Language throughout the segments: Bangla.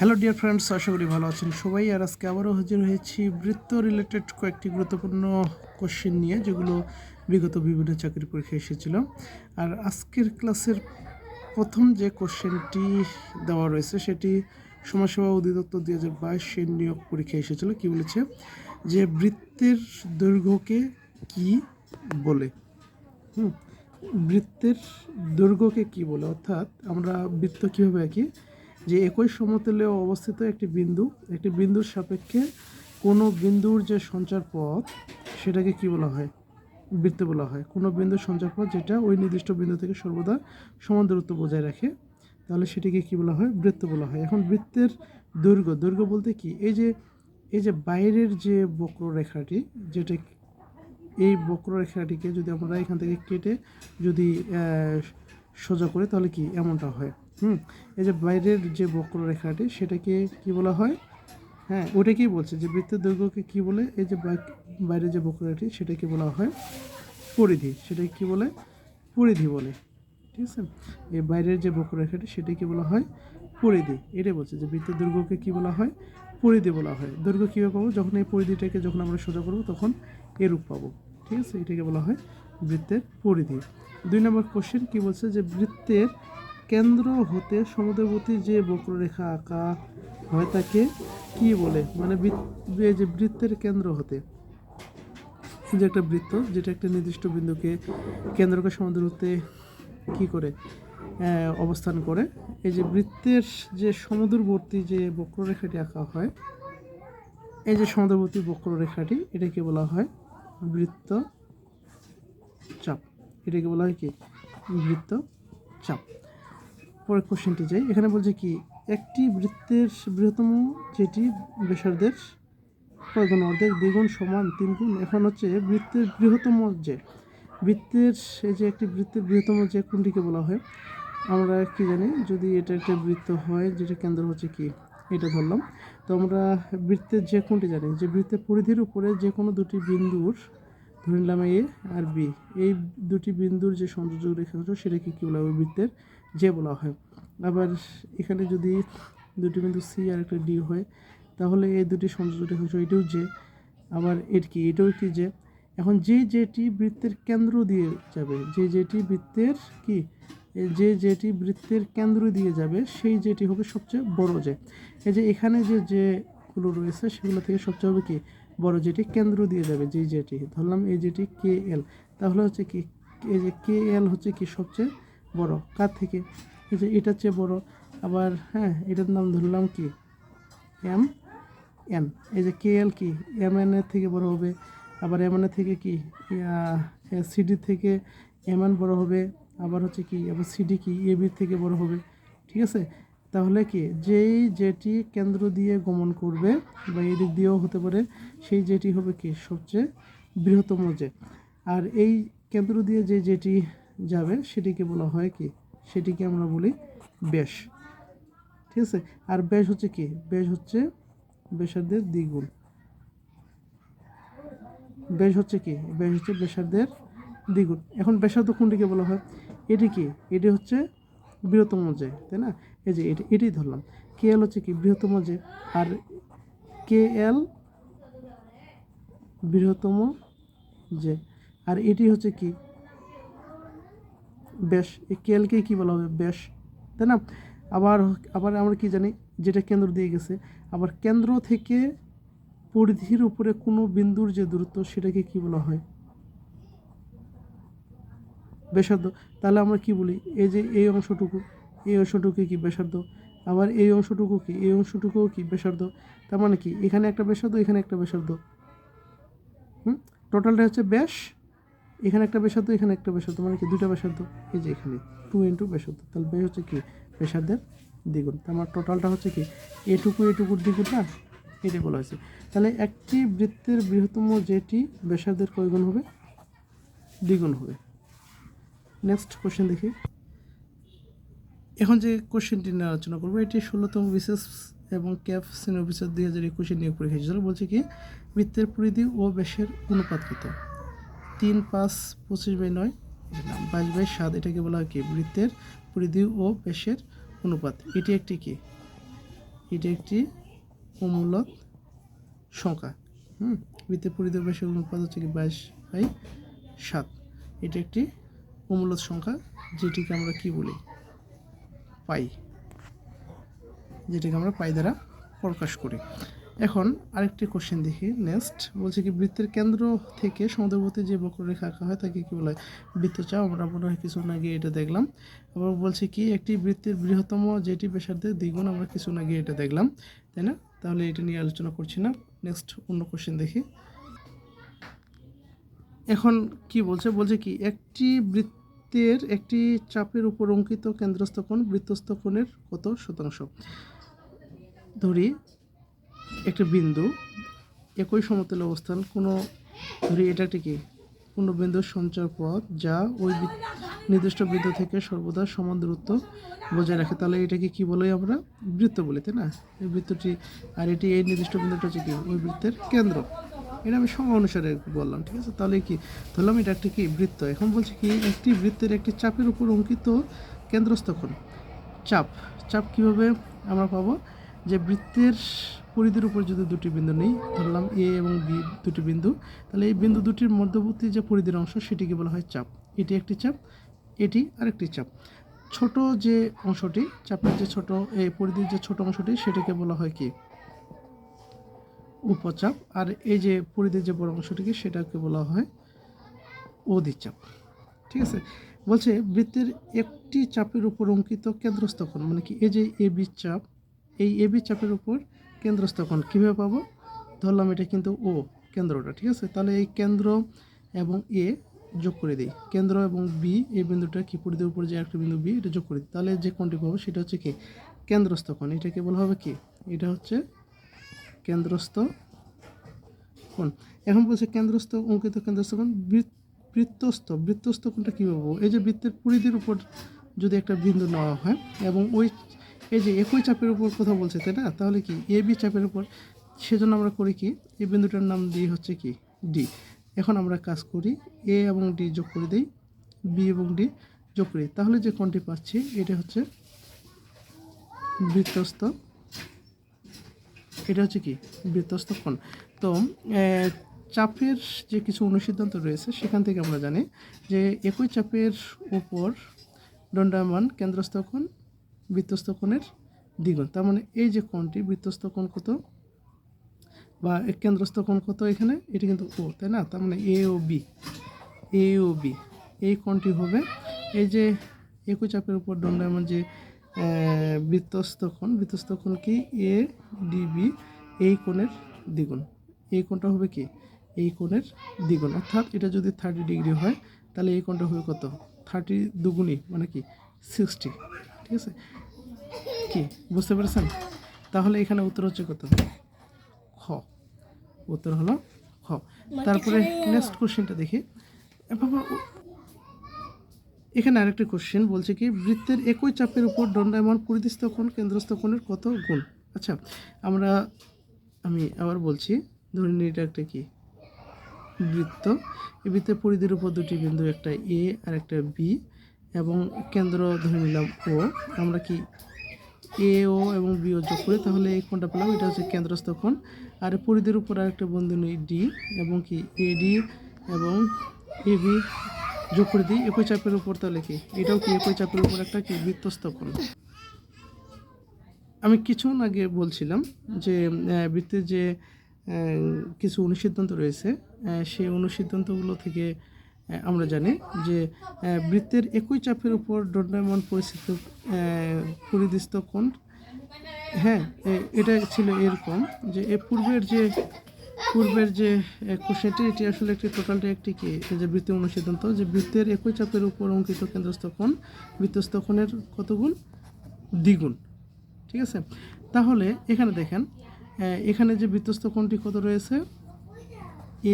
হ্যালো ডিয়ার ফ্রেন্ডস, আশা করি ভালো আছেন সবাই। আর আজকে আবারও হাজির হয়েছি বৃত্ত রিলেটেড কয়েকটি গুরুত্বপূর্ণ কোশ্চেন নিয়ে, যেগুলো বিগত বিভিন্ন চাকরি পরীক্ষায় এসেছিল। আর আজকের ক্লাসের প্রথম যে কোশ্চেনটি দেওয়া রয়েছে সেটি সমাজসেবা অধিদপ্তর 2022 নিয়োগ পরীক্ষায় এসেছিল। কি বলেছে যে বৃত্তের দৈর্ঘ্যকে কি বলে? বৃত্তের দৈর্ঘ্যকে কি বলে, অর্থাৎ আমরা বৃত্ত কীভাবে আঁকি, যে একই সমতলে অবস্থিত একটি বিন্দুর সাপেক্ষে কোনো বিন্দুর যে সঞ্চার পথ সেটাকে কি বলা হয়? বৃত্ত বলা হয়। কোনো বিন্দুর সঞ্চার পথ যেটা ওই নির্দিষ্ট বিন্দু থেকে সর্বদা সমান দূরত্ব বজায় রাখে, তাহলে সেটিকে কি বলা হয়? বৃত্ত বলা হয়। এখন বৃত্তের দৈর্ঘ্য বলতে কি, এই যে বাইরের যে বক্ররেখাটি, যেটা এই বক্ররেখাটিকে যদি আমরা এখান থেকে কেটে যদি সোজা করে তাহলে কি এমনটা হয়। এই যে বাইরের যে বক্ররেখাটি সেটাকে কি বলা হয়? হ্যাঁ, ওটাকেই বলছে যে বৃত্তের দৈর্ঘ্যকে কি বলে। এই যে বাইরের যে বক্ররেখাটি সেটাকে বলা হয় পরিধি। সেটাকে কি বলে? পরিধি বলে। ঠিক আছে, এই বাইরের যে বক্ররেখাটি সেটাকে বলা হয় পরিধি। এটাই বলছে যে বৃত্তের দৈর্ঘ্যকে কি বলা হয়? পরিধি বলা হয়। দৈর্ঘ্য কীভাবে পাবো? যখন এই পরিধিটাকে যখন আমরা সোজা করবো তখন এরূপ পাবো। ঠিক আছে, এটাকে বলা হয় বৃত্তের পরিধি। 2 নম্বর কোশ্চেন কি বলছে যে বৃত্তের কেন্দ্র হতে সমুদ্রবর্তী যে বক্ররেখা আঁকা হয় তাকে কি বলে? মানে এই যে বৃত্তের কেন্দ্র হতে, যে একটা বৃত্ত যেটা একটা নির্দিষ্ট বিন্দুকে কেন্দ্রকে সমুদ্রবর্তী কি করে অবস্থান করে, এই যে বৃত্তের যে সমুদ্রবর্তী যে বক্ররেখাটি আঁকা হয়, এই যে সমুদ্রবর্তী বক্ররেখাটি, এটাকে বলা হয় বৃত্ত চাপ। এটাকে বলা হয় কি? বৃত্ত চাপ। পরের কোশ্চেনটি যাই। এখানে বলছে কি, একটি বৃত্তের বৃহত্তম যেটি ব্যাসার্ধের কয় গুণ? অর্ধেক, দ্বিগুণ, সমান, 3 গুণ। এখন হচ্ছে বৃত্তের বৃহত্তম যে এই যে একটি বৃত্তের বৃহত্তম যে কোনটিকে বলা হয়? আমরা কি জানি, যদি এটা একটা বৃত্ত হয় যেটা কেন্দ্র হচ্ছে কি এটা ধরলাম, তো আমরা বৃত্তের যে কোনটি জানি, যে বৃত্তের পরিধির উপরে যে কোনো দুটি বিন্দুর, ধরে নিলাম এ আর বি, এই দুটি বিন্দুর যে সংযোজক রেখাংশ সেটাকে কী বলা হয়? বৃত্তের যে বলা হয়। আবার এখানে যদি দুটি বিন্দু সি আর একটা ডি হয়, তাহলে এই দুটি সংযোজক রেখাংশ এটাও যে, আবার এটাও একটি যে। এখন যেটি বৃত্তের কেন্দ্র দিয়ে যাবে, যেটি বৃত্তের কি, যেটি বৃত্তের কেন্দ্র দিয়ে যাবে সেই যেটি হবে সবচেয়ে বড় যে। এই যে এখানে যেগুলো রয়েছে সেগুলো থেকে সবচেয়ে হবে কি বড়, যেটি কেন্দ্র দিয়ে যাবে, যেটি ধরলাম এই যেটি কে এল, তাহলে হচ্ছে কি এই যে কে এল হচ্ছে কি সবচেয়ে বড়। কার থেকে? এই যে এটার চেয়ে বড়। আবার হ্যাঁ, এটার নাম ধরলাম কি এম এন। এই যে কে এল কি এম এন এর থেকে বড় হবে। আবার এম এন এর থেকে কি সিডি থেকে এম এন বড় হবে। আবার হচ্ছে কি, আবার সিডি কি এ বির থেকে বড় হবে। ঠিক আছে, তাহলে কি যেটি কেন্দ্র দিয়ে গমন করবে বা এই দিক দিয়েও হতে পারে, সেই যেটি হবে কি সবচেয়ে বৃহত্তম যে। আর এই কেন্দ্র দিয়ে যেটি যাবে সেটিকে বলা হয় কি, সেটিকে আমরা বলি ব্যাস। ঠিক আছে, আর ব্যাস হচ্ছে কি, ব্যাস হচ্ছে ব্যাসার্ধের দ্বিগুণ। ব্যাস হচ্ছে কি, ব্যাস হচ্ছে ব্যাসার্ধের দ্বিগুণ। এখন ব্যাসার্ধ কোনটিকে বলা হয়? এটি কি, এটি হচ্ছে বৃহত্তম যে, তাই না? এই যে এটাই ধরলাম, কে এল হচ্ছে কি বৃহত্তম যে, আর কে এল বৃহত্তম যে, আর এটি হচ্ছে কি ব্যাস। এই কে এলকে কি বলা হবে? ব্যাস, তাই না? আবার আমরা কি জানি, যেটা কেন্দ্র দিয়ে গেছে, আবার কেন্দ্র থেকে পরিধির উপরে কোনো বিন্দুর যে দূরত্ব সেটাকে কি বলা হয়? ব্যাসার্ধ। তাহলে আমরা কি বলি, এই যে এই অংশটুকু কি ব্যাসার্ধ। আবার এই অংশটুকুও কি ব্যাসার্ধ। তার মানে কি, এখানে একটা ব্যাসার্ধ, এখানে একটা ব্যাসার্ধ, টোটালটা হচ্ছে ব্যাস। এখানে একটা ব্যাসার্ধ, এখানে একটা ব্যাসার্ধ, মানে কি দুইটা ব্যাসার্ধ। এই যে এখানে 2 ইন্টু ব্যাসার্ধ, তাহলে ব্যাস হচ্ছে কি ব্যাসার্ধের দ্বিগুণ। তার মানে টোটালটা হচ্ছে কি এটুকুর দ্বিগুণ না, এটাই বলা হয়েছে। তাহলে একটি বৃত্তের বৃহত্তম যেটি ব্যাসার্ধের কয় গুণ হবে? দ্বিগুণ হবে। নেক্সট কোশ্চেন দেখি। এখন যে কোশ্চেনটি নিয়ে আলোচনা করবো, এটি 16তম বিশেষ এবং ক্যাপ শ্রেণী অফিসার 2021 নিয়োগ পরীক্ষা ছিল। বলছে কি, বৃত্তের পরিধি ও ব্যাসের অনুপাত কত? 3, 5, 25/9, 22/7। এটাকে বলা হয় কি বৃত্তের পরিধি ও ব্যাসের অনুপাত। এটি একটি কি, এটা একটি অমূলত সংখ্যা। বৃত্তের পরিধির ব্যাসের অনুপাত হচ্ছে কি 22/7। এটা একটি অমূলত সংখ্যা, যেটিকে আমরা কি বলি, পাই, যেটাকে আমরা পাই দ্বারা প্রকাশ করি। এখন আরেকটি কোশ্চেন দেখি। নেক্সট বলছে কি বৃত্তের কেন্দ্র থেকে সমুদ্রবর্তী যে বক্ররেখা আঁকা হয় তাকে কি বলা হয়, বৃত্তচাপ। আমরা মনে হয় কিছু না গিয়ে এটা দেখলাম। আবার বলছে কি একটি বৃত্তের বৃহত্তম যেটি ব্যাসার্ধের দ্বিগুণ, আমরা কিছু না গিয়ে এটা দেখলাম, তাই না? তাহলে এটা নিয়ে আলোচনা করছি না। নেক্সট অন্য কোশ্চেন দেখি। এখন কি বলছে, বলছে কি একটি বৃত্তের একটি চাপের উপর অঙ্কিত কেন্দ্রস্থ কোণ বৃত্তস্থ কোণের কত শতাংশ। ধরি একটা বিন্দু একই সমতলে অবস্থান, কোনো ধরি এটা কি কোনো বিন্দুর সঞ্চার পথ যা ওই নির্দিষ্ট বিন্দু থেকে সর্বদা সমান দূরত্ব বজায় রাখে, তাহলে এটাকে কি বলে, আমরা বৃত্ত বলি, তাই না? এই বৃত্তটি, আর এটি এই নির্দিষ্ট বিন্দুটা হচ্ছে কি ওই বৃত্তের কেন্দ্র। এটা আমি সংজ্ঞা অনুসারে বললাম, ঠিক আছে? তাহলে কি ধরলাম এটা একটি কি বৃত্ত। এখন বলছে কি একটি বৃত্তের একটি চাপের উপর অঙ্কিত কেন্দ্রস্থ কোণ। চাপ, চাপ কীভাবে আমরা পাবো, যে বৃত্তের পরিধির উপর যদি দুটি বিন্দু নেই, ধরলাম এ এবং বি দুটি বিন্দু, তাহলে এই বিন্দু দুটির মধ্যবর্তী যে পরিধির অংশ সেটিকে বলা হয় চাপ। এটি একটি চাপ, এটি আরেকটি চাপ। ছোট যে অংশটি, চাপের যে ছোট, এই পরিধির যে ছোট অংশটি সেটাকে বলা হয় কি উপচাপ, আর এই যে পরিধির যে বড় অংশটিকে সেটাকে বলা হয় অধিচাপ, ঠিক আছে? বলছে বৃত্তের একটি চাপের উপর অঙ্কিত কেন্দ্রস্থ কোণ, মানে কি এই যে এ বি চাপ, এই এ বি চাপের উপর কেন্দ্রস্থ কোণ কীভাবে পাবো, ধরলাম এটা কিন্তু ও কেন্দ্রটা, ঠিক আছে? তাহলে এই কেন্দ্র এবং এ যোগ করে দিই, কেন্দ্র এবং বি, এই বিন্দুটা কি পরিধির উপর যে একটা বিন্দু বি, এটা যোগ করে দিই, তাহলে যে কোণটি পাবো সেটা হচ্ছে কি কেন্দ্রস্থ কোণ। এটাকে বলা হবে কি, এটা হচ্ছে কেন্দ্রস্থ কোণ। এখন বলছে কেন্দ্রস্থ অঙ্কিত কেন্দ্রস্থ কোণ বৃত্তস্থ কোণটা কী পাবো, এই যে বৃত্তের পরিধির উপর যদি একটা বিন্দু নেওয়া হয় এবং ওই এই যে একই চাপের উপর কথা বলছে, তাই না? তাহলে কি এ বি চাপের উপর, সেজন্য আমরা করি কি এই বিন্দুটার নাম দিই হচ্ছে কি ডি। এখন আমরা কাজ করি এ এবং ডি যোগ করে দিই, বি এবং ডি যোগ করি, তাহলে যে কোণটি পাচ্ছি এটা হচ্ছে বৃত্তস্থ, এটা হচ্ছে কি বৃত্তস্থ কোণ। তো চাপের যে কিছু অনুসিদ্ধান্ত রয়েছে সেখান থেকে আমরা জানি যে একই চাপের উপর দণ্ডায়মান কেন্দ্রস্থ কোণ বৃত্তস্থ কোণের দ্বিগুণ। তার মানে এই যে কোণটি বৃত্তস্থ কোণ কত বা কেন্দ্রস্থ কোণ কত, এখানে এটা কিন্তু ও, তাই না? তার মানে এ ও বি, এই কোণটি হবে এই যে একই চাপের উপর দণ্ডায়মান যে বৃত্তস্থ কোণ কি এ ডিবি, এই কোণের দ্বিগুণ। এই কোণটা হবে কি এই কোণের দ্বিগুণ, অর্থাৎ এটা যদি 30 ডিগ্রি হয় তাহলে এই কোণটা হবে কত, 30 দুগুণই মানে কি 60, ঠিক আছে? কি বুঝতে পেরেছেন? তাহলে এখানে উত্তর হচ্ছে কত, খ। উত্তর হলো খ। তারপরে নেক্সট কোশ্চেনটা দেখি। এখানে আরেকটি কোশ্চেন বলছে কি বৃত্তের একই চাপের উপর দণ্ডায়মান পরিধিস্থ কোণ কেন্দ্রস্থ কোণের কত গুণ। আচ্ছা, আমি আবার বলছি, ধরে নিই এটা একটা কি বৃত্ত, এই বৃত্তের পরিধির উপর দুটি বিন্দু, একটা এ আর একটা বি, এবং কেন্দ্র ধরে নিলাম ও। আমরা কি এ ও এবং বি ও যোগ করি, তাহলে এই কোণটা পেলাম, এটা হচ্ছে কেন্দ্রস্থ কোণ। আর পরিধির উপর আরেকটা বিন্দু নিই ডি, এবং কি এডি এবং এ বি যোগ করে দিই একই চাপের উপর, তাহলে কি এটাও কি একই চাপের উপর একটা কি বৃত্তস্থ কোণ। আমি কিছুক্ষণ আগে বলছিলাম যে বৃত্তের যে কিছু অনুসিদ্ধান্ত রয়েছে, সেই অনুসিদ্ধান্তগুলো থেকে আমরা জানি যে বৃত্তের একই চাপের উপর দণ্ডায়মান পরিধিস্থ কোণ, হ্যাঁ এটা ছিল এরকম যে পূর্বের যে কোশ্চেনটি, এটি আসলে একটি টোটালটা একটি কি যে বৃত্তের অনুসিদ্ধান্ত, যে বৃত্তের একই চাপের উপর অঙ্কিত কেন্দ্রস্থ কোণ বৃত্তস্থ কোণের কত গুণ, দ্বিগুণ, ঠিক আছে? তাহলে এখানে দেখেন, এখানে যে বৃত্তস্থ কোণটি কত রয়েছে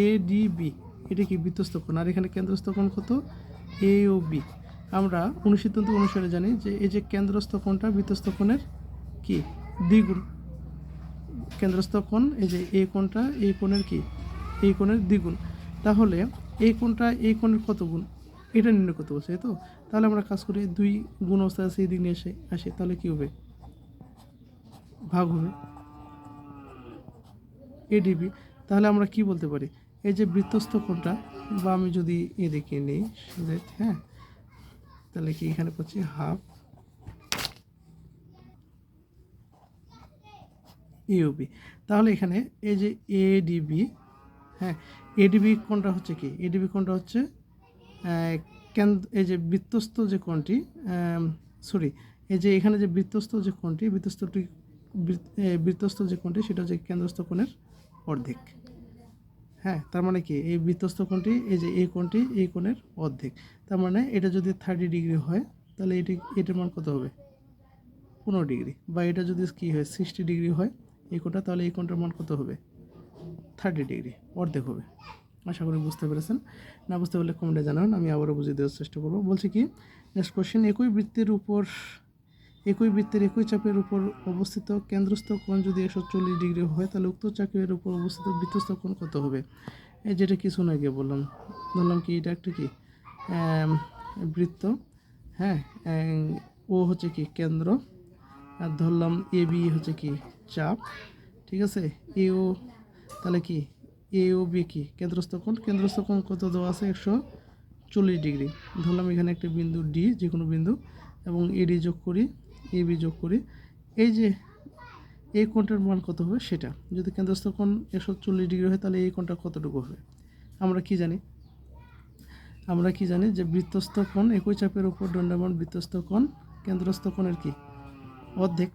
এ ডি বি, এটা কি বৃত্তস্থ কোণ, আর এখানে কেন্দ্রস্থ কোণ কত এ ও বি। আমরা অনুসিদ্ধান্ত অনুসারে জানি যে এই যে কেন্দ্রস্থ কোণটা বৃত্তস্থ কোণের কি দ্বিগুণ, কেন্দ্রস্থ কোণ এই যে এই কোণটা এই কোণের কি এই কোণের দ্বিগুণ। তাহলে এই কোণটা এই কোণের কত গুণ, এটা নির্ণয় করতে বলছে, তো তাহলে আমরা কাজ করি 2 গুণ অবস্থায় আছে এই দিক নিয়ে আসে, তাহলে কি হবে ভাগ হবে এডিবি। তাহলে আমরা কি বলতে পারি, এই যে বৃত্তস্থ কোণটা, বা আমি যদি এদিকে নিই, হ্যাঁ, তাহলে কি এখানে পাচ্ছি হাফ ইউবি। তাহলে এখানে এই যে এডিবি, হ্যাঁ, এডিবি কোণটা হচ্ছে কি, এডিবি কোণটা হচ্ছে এই যে বৃত্তস্থ যে কোণটি, সরি, এই যে এখানে যে বৃত্তস্থ যে কোণটি, বৃত্তস্থ যে কোণটি সেটা হচ্ছে কেন্দ্রস্থ কোণের অর্ধেক। হ্যাঁ, তার মানে কি, এই বৃত্তস্থ কোণটি, এই যে এই কোণটি এই কোণের অর্ধেক। তার মানে এটা যদি 30 ডিগ্রি হয়, তাহলে এটার মান কত হবে, 15 ডিগ্রি। বা এটা যদি কী হয় 60 ডিগ্রি হয় এই কোণটা, তাহলে এই কোণটার মান কত হবে, 30 ডিগ্রি, অর্ধেক হবে। আশা করি বুঝতে পেরেছেন। না বুঝতে পারলে কমেন্টে জানান, আমি আবারও বুঝিয়ে দেওয়ার চেষ্টা করবো। বলছি কি, নেক্সট কোশ্চেন, একই বৃত্তের একই চাপের উপর অবস্থিত কেন্দ্রস্থ কোণ যদি 140 ডিগ্রি হয়, তাহলে উক্ত চাপের উপর অবস্থিত বৃত্তস্থ কোণ কত হবে। এই যেটা কিছু না গিয়ে বললাম, ধরলাম কি এটা একটা কি বৃত্ত, হ্যাঁ, ও হচ্ছে কি কেন্দ্র, আর ধরলাম এ বি হচ্ছে কি চাপ, ঠিক আছে, এও তাহলে কি এও বি কি কেন্দ্রস্থ কোণ কত দেওয়া আছে 140 ডিগ্রি। ধরলাম এখানে একটা বিন্দু ডি, যে কোনো বিন্দু, এবং এডি যোগ করি, এ বি যোগ করি, এই যে এই কোণটার মান কত হবে সেটা। যদি কেন্দ্রস্থ কোণ 140 ডিগ্রি হয়, তাহলে এই কোণটা কতটুকু হবে। আমরা কি জানি যে বৃত্তস্থ কোণ একই চাপের উপর দণ্ডায়মান বৃত্তস্থ কোণ কেন্দ্রস্থ কোণের কি অর্ধেক।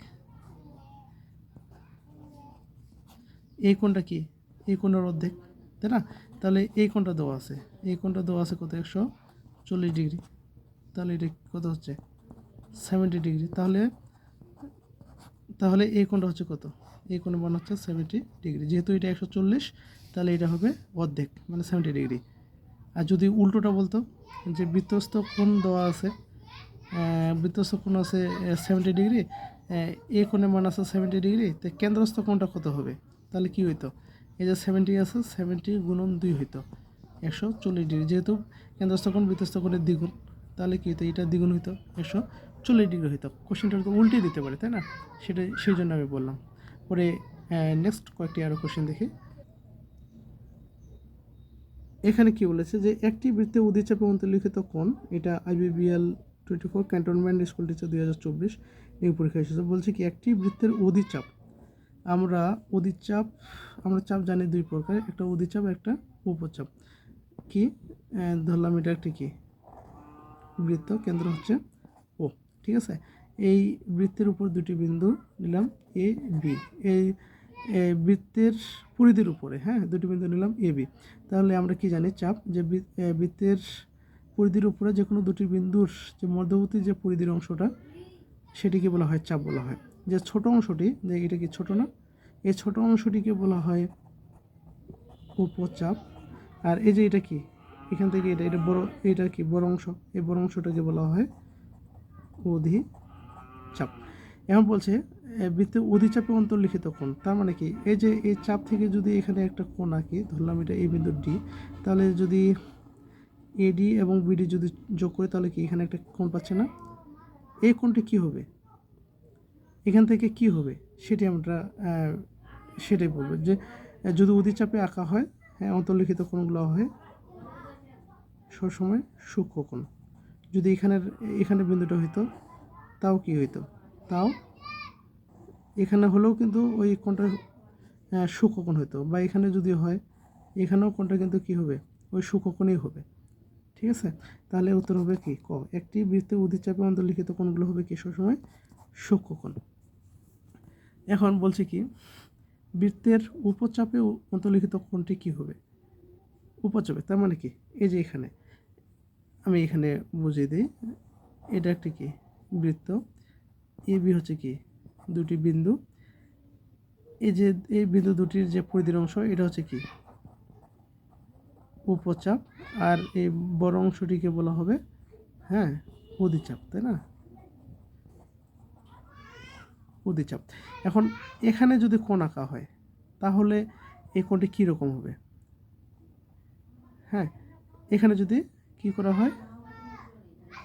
এই কোণটা কি, এই কোণের অর্ধেক, তাই না। তাহলে এই কোণটা দেওয়া আছে কত 140 ডিগ্রি, তাহলে এটা কত হচ্ছে 70 ডিগ্রি। তাহলে এই কোণটা হচ্ছে কত, এই কোণের মান হচ্ছে 70 ডিগ্রি। যেহেতু এটা 140, তাহলে এটা হবে অর্ধেক, মানে 70 ডিগ্রি। আর যদি উল্টোটা বলতো, যে বৃত্তস্থ কোণ দেওয়া আছে, 70 ডিগ্রি, এই কোণের মান আছে 70 ডিগ্রি, তো কেন্দ্রস্থ কোণটা কত হবে, তাহলে কি হইতো, এই যে 70 আছে, 70 গুণন 2 হইতো 140 ডিগ্রি। যেহেতু কেন্দ্রস্থ কোণ বৃত্তস্থ কোণের দ্বিগুণ, তাহলে কি হইতো, এটা দ্বিগুণ হইতো 140 ডিগ্রি হইতো। কোশ্চেনটা তো উল্টে দিতে পারে, তাই না, সেই জন্য আমি বললাম। পরে নেক্সট কয়েকটি আরও কোশ্চেন দেখি। এখানে কি বলেছে, যে একটি বৃত্তে অধিচাপে অন্তর্লিখিত কোণ, এটা IBBL 24 ক্যান্টনমেন্ট স্কুল টিচার 2024 এই পরীক্ষা এসেছে। বলছে কি, একটি বৃত্তের অধিচাপ, আমরা চাপ জানি দুই প্রকার, একটা অধিচাপ, একটা উপচাপ। কি, ধরলাম এটা একটি কি বৃত্ত, কেন্দ্র হচ্ছে ও, ঠিক আছে। এই বৃত্তের উপর দুটি বিন্দু নিলাম এ বি, এই বৃত্তের পরিধির উপরে, হ্যাঁ, দুটি বিন্দু নিলাম এ বি। তাহলে আমরা কি জানি চাপ, যে বৃত্তের পরিধির উপরে যে কোনো দুটি বিন্দুর যে মধ্যবর্তী যে পরিধির অংশটা, সেটিকে বলা হয় চাপ বলা হয়। যে ছোট অংশটি, যে এটা কি ছোট না, এই ছোট অংশটিকে বলা হয় উপচাপ। আর এই যে এটা কি, এখান থেকে এটা বড়, এটা কি বড় অংশ, এই বড় অংশটাকে বলা হয় অধিচাপ। এখন বলছে বৃত্তে অধিচাপে অন্তর্লিখিত কোণ, তার মানে কি, এই যে এই চাপ থেকে যদি এখানে একটা কোণ আঁকি, ধরলাম এটা এই বিন্দু ডি, তাহলে যদি এডি এবং বিডি যদি যোগ করি, তাহলে কি এখানে একটা কোণ পাচ্ছে না, এই কোণটি কি হবে, এখান থেকে কি হবে, সেটি আমরা সেটাই বলবো, যে যদি অধিচাপে আঁকা হয়, হ্যাঁ, অন্তর্লিখিত কোণগুলো হয় সবসময় সূক্ষ্ম কোণ। যদি এখানে বিন্দুটা হইতো, তাও কি হইতো, তাও এখানে হলেও কিন্তু ওই কোণটা সূক্ষ্মকোণ হইতো, বা এখানে যদি হয়, এখানেও কোণটা কিন্তু কি হবে, ওই সূক্ষ্মকোণই হবে, ঠিক আছে। তাহলে উত্তর হবে কি ক, একটি বৃত্তে অধিচাপে অন্তর্লিখিত কোণগুলো হবে কি সবসময় সূক্ষ্মকোণ। এখন বলছে কি, বৃত্তের উপচাপে অন্তর্লিখিত কোণটি কি হবে, উপচাপে, তার মানে কি, এই যে এখানে আমি এখানে বুঝিয়ে দিই, এটা একটি কি বৃত্ত, এ বি হচ্ছে কি দুটি বিন্দু, এই যে এই বিন্দু দুটির যে পরিধির অংশ, এটা হচ্ছে কি উপচাপ, আর এই বড় অংশটিকে বলা হবে, হ্যাঁ, অধিচাপ, তাই না, অধিচাপ। এখন এখানে যদি কোণ আঁকা হয়, তাহলে এই কোণটি কীরকম হবে, হ্যাঁ, এখানে যদি কি করা হয়,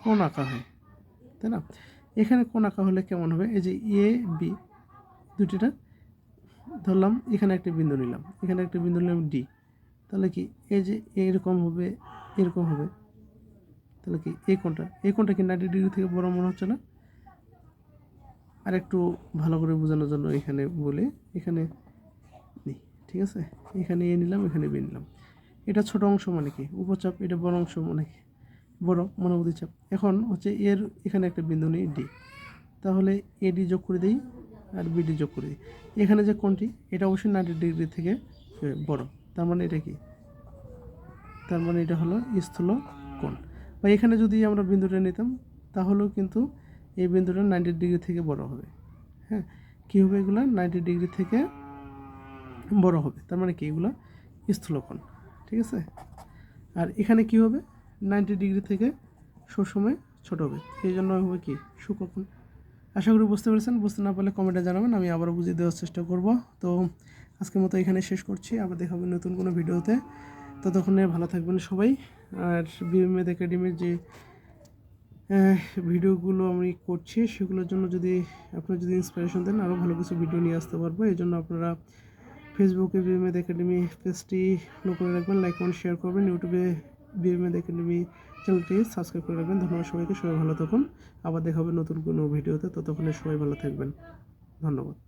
কোণ আঁকা হয়, তাই না। এখানে কোণ আঁকা হলে কেমন হবে, এই যে এ বি, দুটিটা ধরলাম, এখানে একটা বিন্দু নিলাম, এখানে একটা বিন্দু নিলাম ডি, তাহলে কি এই যে এরকম হবে, এরকম হবে, তাহলে কি এই কোণটা কি 90 ডিগ্রি থেকে বড় মনে হচ্ছে না? আর একটু ভালো করে বোঝানোর জন্য এখানে বলে এখানে নিই, ঠিক আছে, এখানে এ নিলাম, এখানে বি নিলাম। এটা ছোট অংশ মানে কি উপচাপ, এটা বড় অংশ মানে কি বড় মনোবুদ্ধি চাপ। এখন হচ্ছে এর এখানে একটা বিন্দু নিই ডি, তাহলে এডি যোগ করে দিই আর বিডি যোগ করে দিই। এখানে যে কোণটি এটা অবশ্যই 90 ডিগ্রি থেকে বড়, তার মানে এটা কি, তার মানে এটা হলো স্থূল কোণ। বা এখানে যদি আমরা বিন্দুটা নিতাম তাহলেও কিন্তু এই বিন্দুটা 90 ডিগ্রি থেকে বড় হবে। হ্যাঁ, কী হবে, এগুলো 90 ডিগ্রি থেকে বড় হবে, তার মানে কি এগুলো স্থূল কোণ, ঠিক আছে। আর এখানে কি হবে, 90 ডিগ্রি থেকে সবসময় ছোট হবে, এই জন্য হবে কি সূক্ষ্মকোণ। আশা করি বুঝতে পেরেছেন, বুঝতে না পারলে কমেন্টে জানাবেন, আমি আবারও বুঝিয়ে দেওয়ার চেষ্টা করব। তো আজকের মতো এখানে শেষ করছি, আবার দেখা হবে নতুন কোনো ভিডিওতে। ততক্ষণে ভালো থাকবেন সবাই। আর বিএমএড একাডেমির যে ভিডিওগুলো আমি করছি সেগুলোর জন্য যদি আপনারা যদি ইন্সপিরেশন দেন, আরও ভালো কিছু ভিডিও নিয়ে আসতে পারবো। এই জন্য আপনারা ফেসবুকে বিএমএড একাডেমি পেজটি ফলো করে রাখবেন, লাইক কমেন্ট শেয়ার করবেন, ইউটিউবে বিএমএড একাডেমি চ্যানেলটি সাবস্ক্রাইব করে রাখবেন। ধন্যবাদ সবাইকে, সবাই ভালো থাকুন, আবার দেখা হবে নতুন কোনো ভিডিওতে, ততক্ষণে সবাই ভালো থাকবেন, ধন্যবাদ।